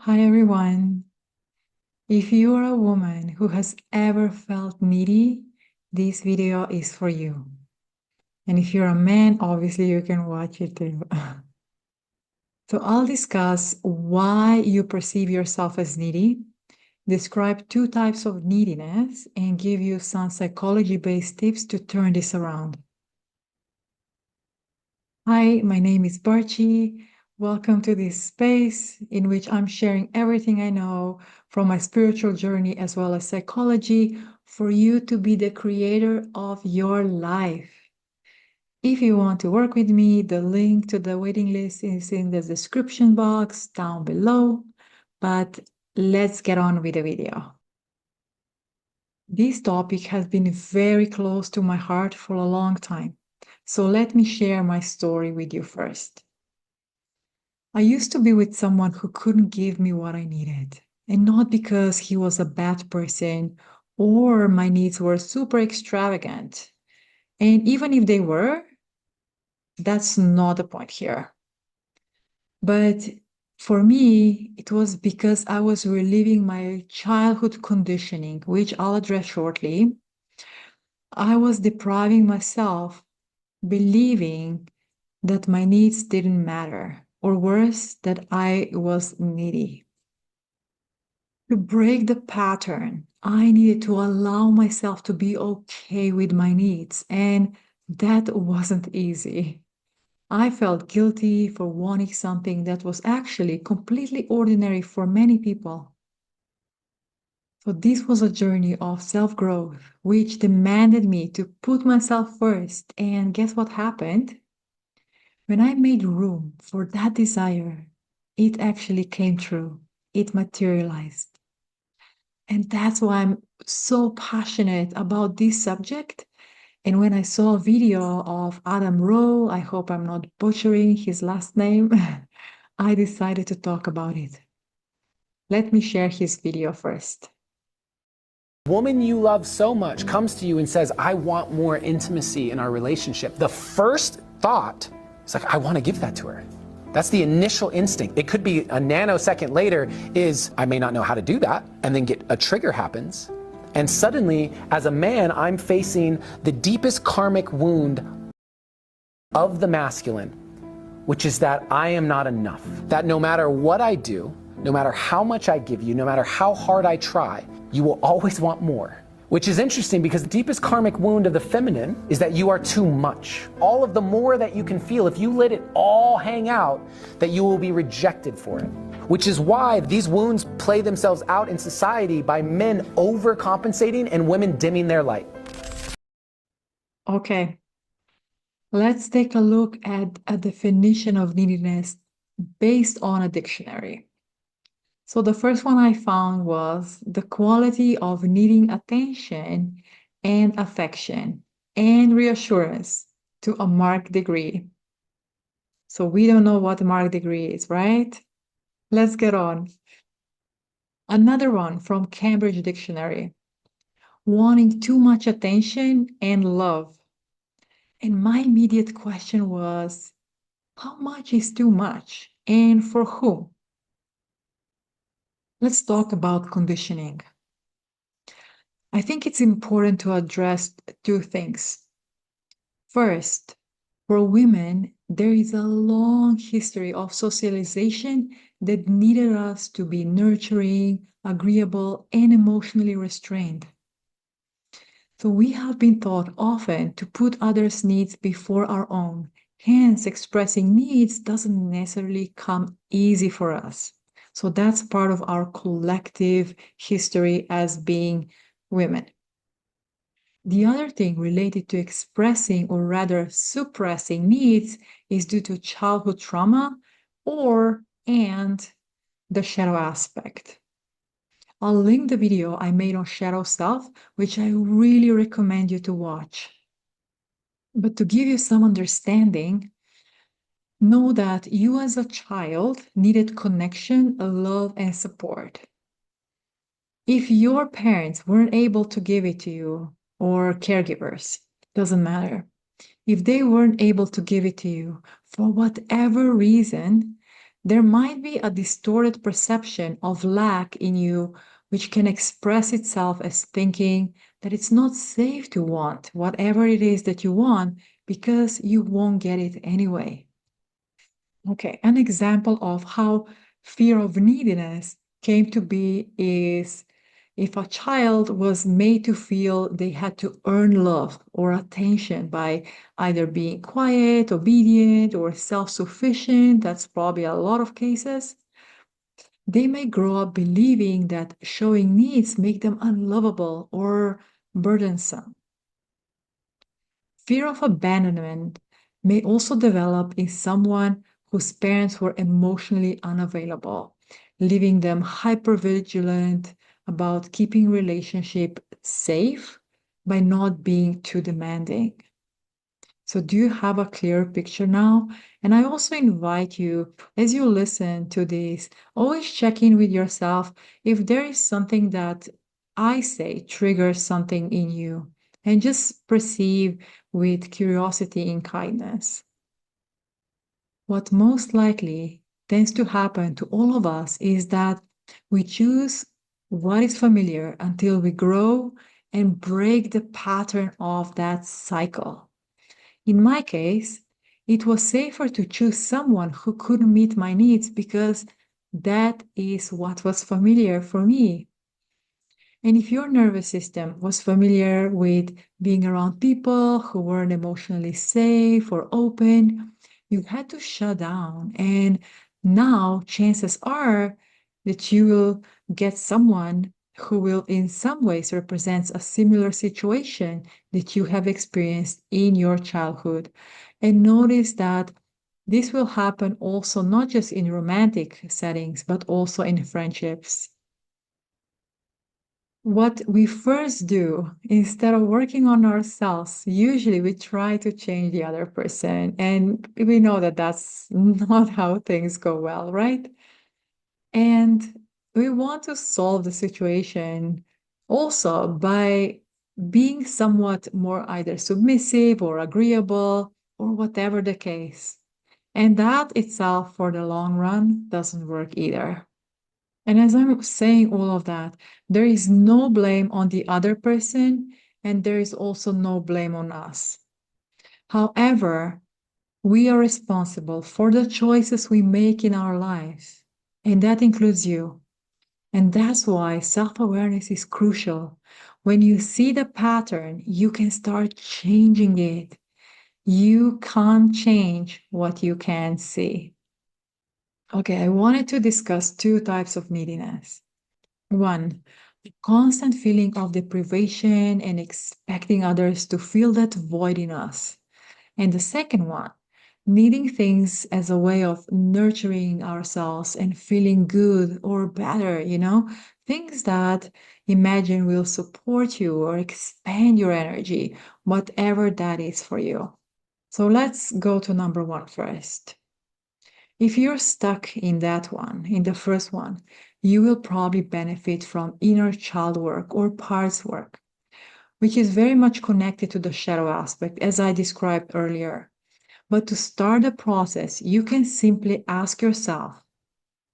Hi everyone. If you are a woman who has ever felt needy, this video is for you. And if you're a man, obviously you can watch it too. So I'll discuss why you perceive yourself as needy, describe two types of neediness, and give you some psychology-based tips to turn this around. Hi, my name is Barchi. Welcome to this space in which I'm sharing everything I know from my spiritual journey as well as psychology for you to be the creator of your life. If you want to work with me, the link to the waiting list is in the description box down below. But let's get on with the video. This topic has been very close to my heart for a long time. So let me share my story with you first. I used to be with someone who couldn't give me what I needed, and not because he was a bad person or my needs were super extravagant. And even if they were, that's not the point here. But for me, it was because I was reliving my childhood conditioning, which I'll address shortly. I was depriving myself, believing that my needs didn't matter, or worse, that I was needy. To break the pattern, I needed to allow myself to be okay with my needs, and that wasn't easy. I felt guilty for wanting something that was actually completely ordinary for many people. So, this was a journey of self growth, which demanded me to put myself first. And guess what happened? When I made room for that desire, it actually came true, it materialized. And that's why I'm so passionate about this subject. And when I saw a video of Adam Rowe, I hope I'm not butchering his last name, I decided to talk about it. Let me share his video first. Woman you love so much comes to you and says, I want more intimacy in our relationship. The first thought is like, I want to give that to her. That's the initial instinct. It could be a nanosecond later is, I may not know how to do that, and then a trigger happens. And suddenly, as a man, I'm facing the deepest karmic wound of the masculine, which is that I am not enough. That no matter what I do, no matter how much I give you, no matter how hard I try, you will always want more. Which is interesting because the deepest karmic wound of the feminine is that you are too much. All of the more that you can feel, if you let it all hang out, that you will be rejected for it. Which is why these wounds play themselves out in society by men overcompensating and women dimming their light. Okay, let's take a look at a definition of neediness based on a dictionary. So the first one I found was the quality of needing attention and affection and reassurance to a marked degree. So we don't know what a marked degree is, right? Let's get on. Another one from Cambridge Dictionary, wanting too much attention and love. And my immediate question was, how much is too much and for whom? Let's talk about conditioning. I think it's important to address two things. First, for women, there is a long history of socialization that needed us to be nurturing, agreeable, and emotionally restrained. So we have been taught often to put others' needs before our own. Hence, expressing needs doesn't necessarily come easy for us. So that's part of our collective history as being women. The other thing related to expressing or rather suppressing needs is due to childhood trauma and the shadow aspect. I'll link the video I made on shadow self, which I really recommend you to watch. But to give you some understanding, know that you as a child needed connection, love, and support. If your parents weren't able to give it to you, or caregivers, doesn't matter. If they weren't able to give it to you for whatever reason, there might be a distorted perception of lack in you, which can express itself as thinking that it's not safe to want whatever it is that you want because you won't get it anyway. Okay, an example of how fear of neediness came to be is if a child was made to feel they had to earn love or attention by either being quiet, obedient, or self sufficient, that's probably a lot of cases, they may grow up believing that showing needs make them unlovable or burdensome. Fear of abandonment may also develop in someone whose parents were emotionally unavailable, leaving them hypervigilant about keeping relationship safe by not being too demanding. So do you have a clear picture now? And I also invite you, as you listen to this, always check in with yourself if there is something that I say triggers something in you, and just perceive with curiosity and kindness. What most likely tends to happen to all of us is that we choose what is familiar until we grow and break the pattern of that cycle. In my case, it was safer to choose someone who couldn't meet my needs because that is what was familiar for me. And if your nervous system was familiar with being around people who weren't emotionally safe or open, you had to shut down. And now chances are that you will get someone who will in some ways represents a similar situation that you have experienced in your childhood. And notice that this will happen also not just in romantic settings, but also in friendships. What we first do, instead of working on ourselves, usually we try to change the other person. And we know that that's not how things go well, right? And we want to solve the situation also by being somewhat more either submissive or agreeable or whatever the case. And that itself, for the long run, doesn't work either. And as I'm saying all of that, there is no blame on the other person, and there is also no blame on us. However, we are responsible for the choices we make in our lives, and that includes you. And that's why self awareness is crucial. When you see the pattern, you can start changing it. You can't change what you can't see. Okay, I wanted to discuss two types of neediness. One, the constant feeling of deprivation and expecting others to fill that void in us. And the second one, needing things as a way of nurturing ourselves and feeling good or better, things that imagine will support you or expand your energy, whatever that is for you. So let's go to number one first. If you're stuck in that one, in the first one, you will probably benefit from inner child work or parts work, which is very much connected to the shadow aspect, as I described earlier. But to start the process, you can simply ask yourself,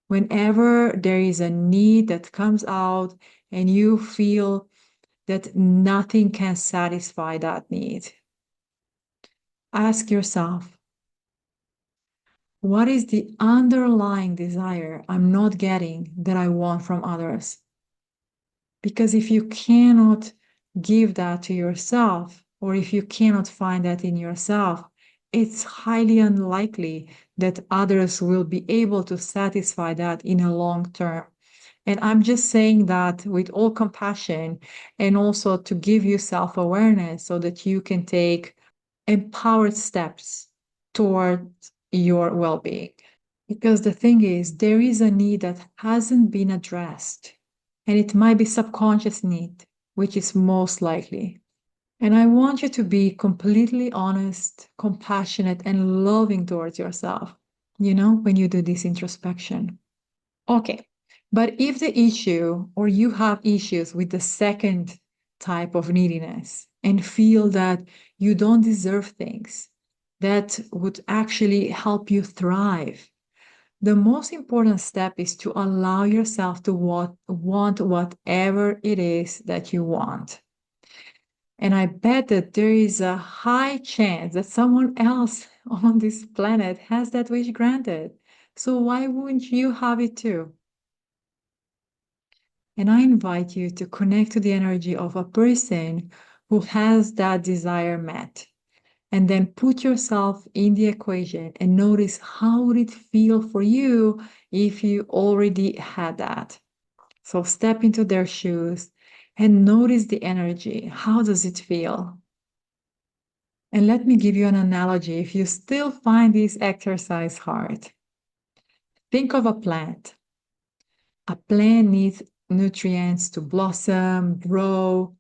whenever there is a need that comes out and you feel that nothing can satisfy that need, ask yourself, what is the underlying desire I'm not getting that I want from others? Because if you cannot give that to yourself, or if you cannot find that in yourself, it's highly unlikely that others will be able to satisfy that in a long term. And I'm just saying that with all compassion and also to give you self awareness so that you can take empowered steps towards your well being. Because the thing is, there is a need that hasn't been addressed, and it might be subconscious need, which is most likely. And I want you to be completely honest, compassionate, and loving towards yourself, when you do this introspection. Okay, but if the issue or you have issues with the second type of neediness and feel that you don't deserve things that would actually help you thrive, The most important step is to allow yourself to want whatever it is that you want. And I bet that there is a high chance that someone else on this planet has that wish granted. So why wouldn't you have it too? And I invite you to connect to the energy of a person who has that desire met. And then put yourself in the equation and notice how would it feel for you if you already had that. So step into their shoes and notice the energy. How does it feel? And let me give you an analogy if you still find this exercise hard. Think of a plant. A plant needs nutrients to blossom, grow.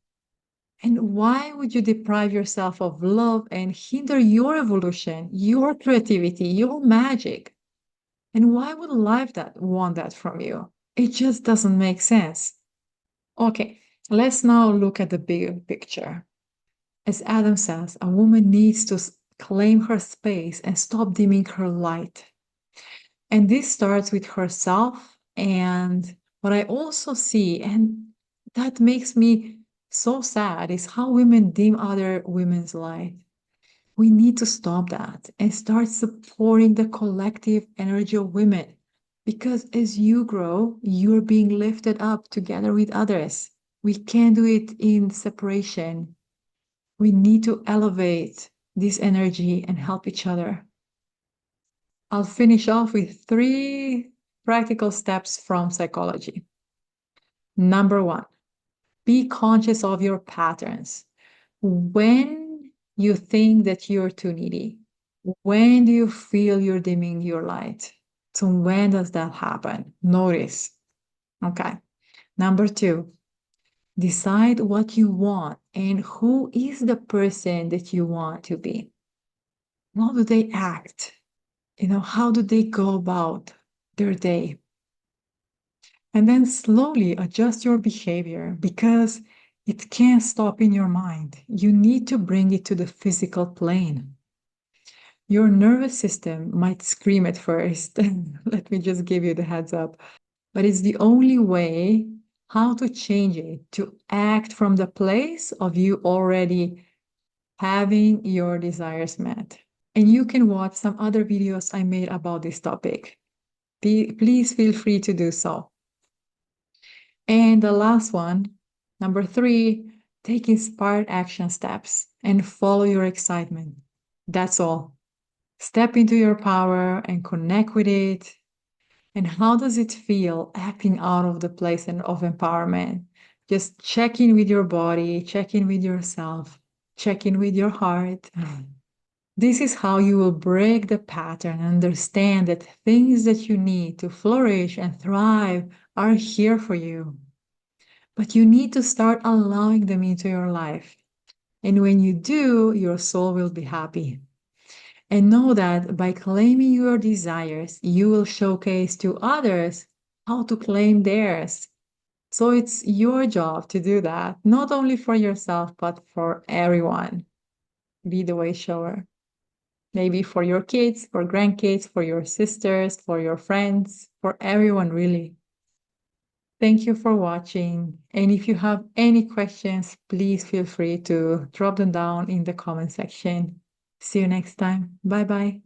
And why would you deprive yourself of love and hinder your evolution, your creativity, your magic? And why would life want that from you? It just doesn't make sense. Okay, let's now look at the bigger picture. As Adam says, a woman needs to claim her space and stop dimming her light. And this starts with herself. And what I also see, and that makes me so sad, is how women dim other women's light. We need to stop that and start supporting the collective energy of women. Because as you grow, you're being lifted up together with others. We can't do it in separation. We need to elevate this energy and help each other. I'll finish off with 3 practical steps from psychology. Number 1, be conscious of your patterns. When you think that you're too needy, when do you feel you're dimming your light? So when does that happen? Notice. Okay. Number 2, decide what you want and who is the person that you want to be. How do they act? How do they go about their day? And then slowly adjust your behavior because it can't stop in your mind. You need to bring it to the physical plane. Your nervous system might scream at first. Let me just give you the heads up. But it's the only way how to change it, to act from the place of you already having your desires met. And you can watch some other videos I made about this topic. Please feel free to do so. And the last one, number 3, take inspired action steps and follow your excitement. That's all. Step into your power and connect with it. And how does it feel acting out of the place of empowerment? Just check in with your body, check in with yourself, check in with your heart. This is how you will break the pattern and understand that things that you need to flourish and thrive are here for you. But you need to start allowing them into your life. And when you do, your soul will be happy. And know that by claiming your desires, you will showcase to others how to claim theirs. So it's your job to do that, not only for yourself, but for everyone. Be the way shower. Maybe for your kids, for grandkids, for your sisters, for your friends, for everyone, really. Thank you for watching. And if you have any questions, please feel free to drop them down in the comment section. See you next time. Bye bye.